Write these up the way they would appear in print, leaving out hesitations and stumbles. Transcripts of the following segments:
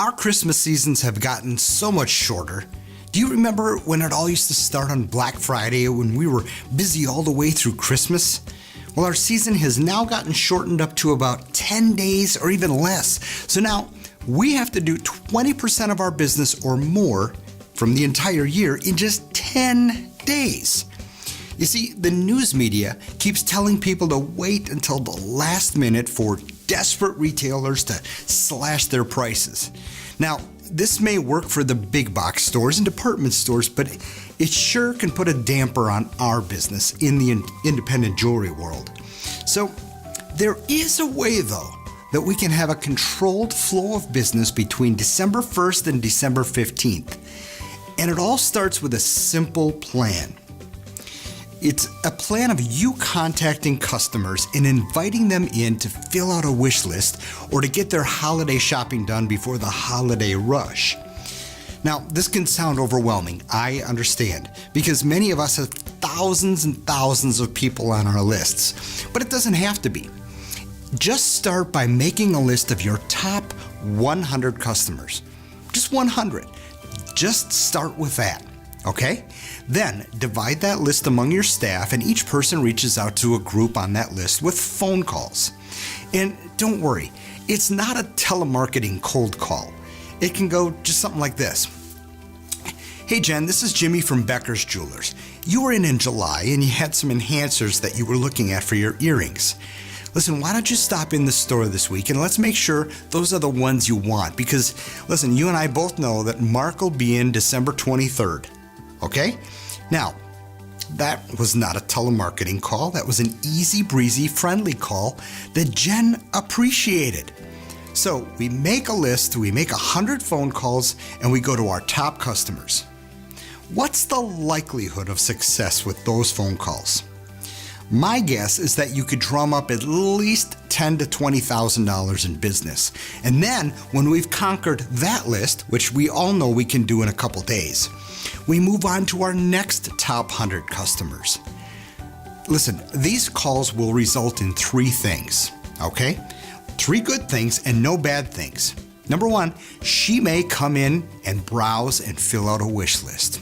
Our Christmas seasons have gotten so much shorter. Do you remember when it all used to start on Black Friday when we were busy all the way through Christmas? Well, our season has now gotten shortened up to about 10 days or even less. So now we have to do 20% of our business or more from the entire year in just 10 days. You see, the news media keeps telling people to wait until the last minute for desperate retailers to slash their prices. Now, this may work for the big box stores and department stores, but it sure can put a damper on our business in the independent jewelry world. So there is a way, though, that we can have a controlled flow of business between December 1st and December 15th. And it all starts with a simple plan. It's a plan of you contacting customers and inviting them in to fill out a wish list or to get their holiday shopping done before the holiday rush. Now, this can sound overwhelming, I understand, because many of us have thousands and thousands of people on our lists, but it doesn't have to be. Just start by making a list of your top 100 customers. Just 100. Just start with that. Okay? Then divide that list among your staff, and each person reaches out to a group on that list with phone calls. And don't worry, it's not a telemarketing cold call. It can go just something like this. Hey Jen, this is Jimmy from Becker's Jewelers. You were in July and you had some enhancers that you were looking at for your earrings. Listen, why don't you stop in the store this week and let's make sure those are the ones you want, because listen, you and I both know that Mark will be in December 23rd. Okay? Now, that was not a telemarketing call. That was an easy breezy, friendly call that Jen appreciated. So we make a list, we make 100 phone calls, and we go to our top customers. What's the likelihood of success with those phone calls? My guess is that you could drum up at least $10,000 to $20,000 in business. And then when we've conquered that list, which we all know we can do in a couple days, we move on to our next top 100 customers. Listen, these calls will result in 3 things, okay? 3 good things and no bad things. Number 1, she may come in and browse and fill out a wish list.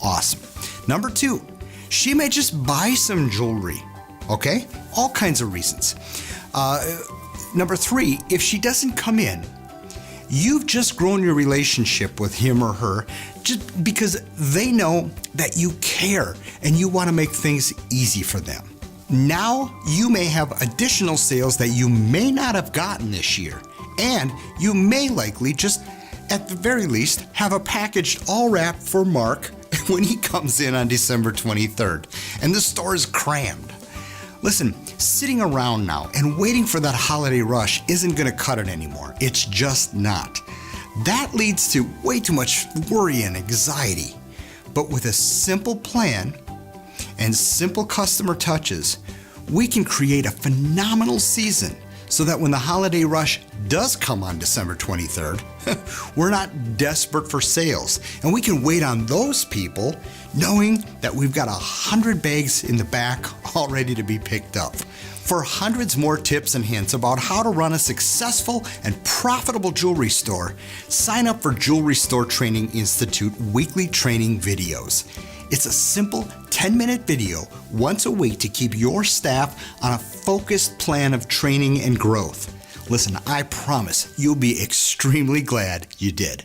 Awesome. Number 2, she may just buy some jewelry, okay? All kinds of reasons. Number 3, if she doesn't come in, you've just grown your relationship with him or her just because they know that you care and you want to make things easy for them. Now you may have additional sales that you may not have gotten this year, and you may likely just, at the very least, have a package all wrapped for Mark when he comes in on December 23rd, and the store is crammed. Listen, sitting around now and waiting for that holiday rush isn't going to cut it anymore. It's just not. That leads to way too much worry and anxiety. But with a simple plan and simple customer touches, we can create a phenomenal season so that when the holiday rush does come on December 23rd, we're not desperate for sales, and we can wait on those people knowing that we've got 100 bags in the back all ready to be picked up. For hundreds more tips and hints about how to run a successful and profitable jewelry store, sign up for Jewelry Store Training Institute weekly training videos. It's a simple 10-minute video once a week to keep your staff on a focused plan of training and growth. Listen, I promise you'll be extremely glad you did.